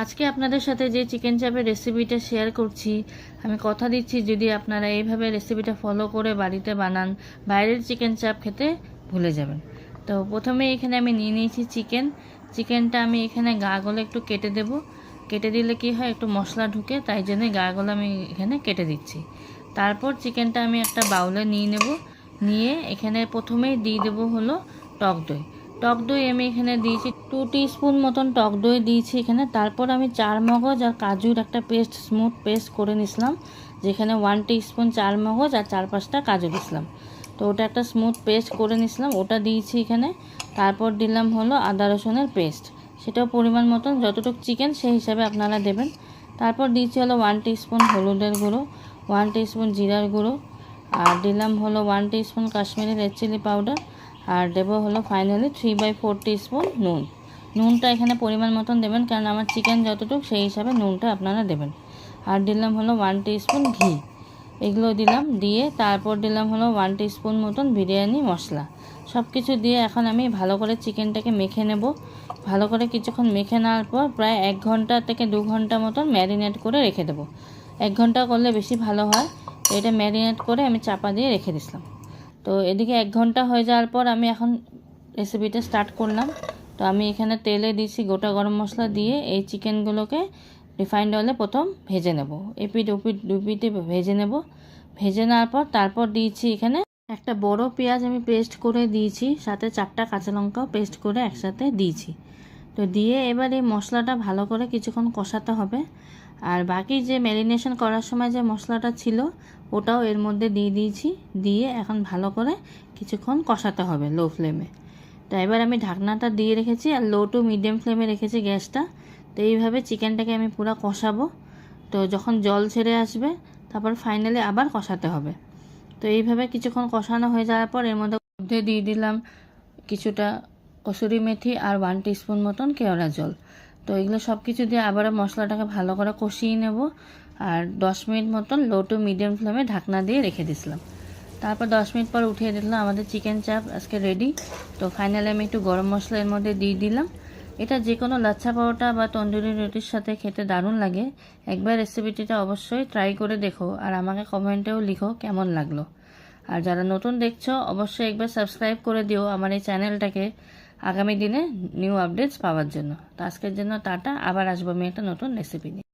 আজকে আপনাদের সাথে যে চিকেন চাপের রেসিপিটা শেয়ার করছি, আমি কথা দিচ্ছি যদি আপনারা এইভাবে রেসিপিটা ফলো করে বাড়িতে বানান, বাইরের চিকেন চাপ খেতে ভুলে যাবেন। তো প্রথমে এখানে আমি নিয়ে নিয়েছি চিকেনটা আমি এখানে গাগুলো একটু কেটে দেব। কেটে দিলে কি হয়, একটু মশলা ঢুকে, তাই জন্য গাগুলো আমি এখানে কেটে দিচ্ছি। তারপর চিকেনটা আমি একটা বাউলে নিয়ে নেব। নিয়ে এখানে প্রথমেই দিয়ে দেবো হলো টক দই আমি এখানে দিয়েছি 2 টিস্পুন মতন টক দই দিয়েছি এখানে। তারপর আমি চারমগজ আর কাজুর একটা স্মুথ পেস্ট করে নিয়েছিলাম, যেখানে 1 টিস্পুন চারমগজ আর 4-5টা কাজু দিয়েছিলাম। তো ওটা একটা স্মুথ পেস্ট করে নিয়েছিলাম, ওটা দিয়েছি এখানে। তারপর দিলাম হলো আদা রসুনের পেস্ট, সেটাও পরিমাণ মতন, যতটুকু চিকেন সেই হিসাবে আপনারা দেবেন। তারপর দিয়েছি হলো 1 টিস্পুন হলুদের গুঁড়ো, 1 টিস্পুন জিরার গুঁড়ো, আর দিলাম হলো 1 teaspoon Kashmiri red chilli powder, আর দেবো হলো ফাইনালি 3/4 টিস্পুন নুনটা এখানে পরিমাণ মতন দেবেন, কারণ আমার চিকেন যতটুকু সেই হিসাবে নুনটা আপনারা দেবেন। আর দিলাম হলো 1 টিস্পুন ঘি, এগুলো দিলাম। দিয়ে তারপর দিলাম হলো 1 টিস্পুন মতন বিরিয়ানি মশলা। সব কিছু দিয়ে এখন আমি ভালো করে চিকেনটাকে মেখে নেব। ভালো করে কিছুক্ষণ মেখে নেওয়ার পর প্রায় 1 ঘন্টা থেকে 2 ঘন্টা মতন ম্যারিনেট করে রেখে দেবো। 1 ঘন্টা করলে বেশি ভালো হয়। এটা ম্যারিনেট করে আমি চাপা দিয়ে রেখে দিলাম। তো এদিকে 1 ঘন্টা হয়ে যাওয়ার পর আমি এখন রেসিপিটা স্টার্ট করলাম। তো আমি এখানে তেলে দিয়েছি গোটা গরম মশলা দিয়ে এই চিকেনগুলোকে রিফাইন্ড অয়েলে প্রথম ভেজে নেব। এপিট ওপিট দুপিটে ভেজে নেব। ভেজে নেওয়ার পর তারপর দিয়েছি এখানে একটা বড় পেঁয়াজ আমি পেস্ট করে দিয়েছি, সাথে 4টা কাঁচা লঙ্কাও পেস্ট করে একসাথে দিয়েছি। তো দিয়ে এবার এই মশলাটা ভালো করে কিছুক্ষণ কষাতে হবে। আর বাকি যে ম্যারিনেশন করার সময় যে মশলাটা ছিল ওটাও এর মধ্যে দিয়ে দিয়েছি। দিয়ে এখন ভালো করে কিছুক্ষণ কষাতে হবে লো ফ্লেমে। তো এবার আমি ঢাকনাটা দিয়ে রেখেছি আর লো টু মিডিয়াম ফ্লেমে রেখেছি গ্যাসটা। তো এইভাবে চিকেনটাকে আমি পুরো কষাবো। তো যখন জল ছেড়ে আসবে তারপর ফাইনালি আবার কষাতে হবে। তো এইভাবে কিছুক্ষণ কষানো হয়ে যাওয়ার পর এর মধ্যে দিয়ে দিলাম কিছুটা কসুরি মেথি আর 1 টিস্পুন মতন কেওড়া জল। তো এগুলো সব কিছু দিয়ে আবারও মশলাটাকে ভালো করে কষিয়ে নেব। আর 10 মিনিট মতন লো টু মিডিয়াম ফ্লেমে ঢাকনা দিয়ে রেখে দিয়েছিলাম। তারপর 10 মিনিট পর উঠিয়ে দিলাম, আমাদের চিকেন চাপ আজকে রেডি। তো ফাইনালি আমি একটু গরম মশলা এর মধ্যে দিয়ে দিলাম। এটা যে কোনো লাচ্ছা পরোটা বা তন্দুরি রুটির সাথে খেতে দারুণ লাগে। একবার রেসিপিটা অবশ্যই ট্রাই করে দেখো আর আমাকে কমেন্টেও লিখো কেমন লাগলো। আর যারা নতুন দেখছো অবশ্যই একবার সাবস্ক্রাইব করে দিও আমার এই চ্যানেলটাকে, আগামী দিনে নিউ আপডেটস পাওয়ার জন্য। তো আজকের জন্য টাটা, আবার আসবো আমি একটা নতুন রেসিপি নিয়ে।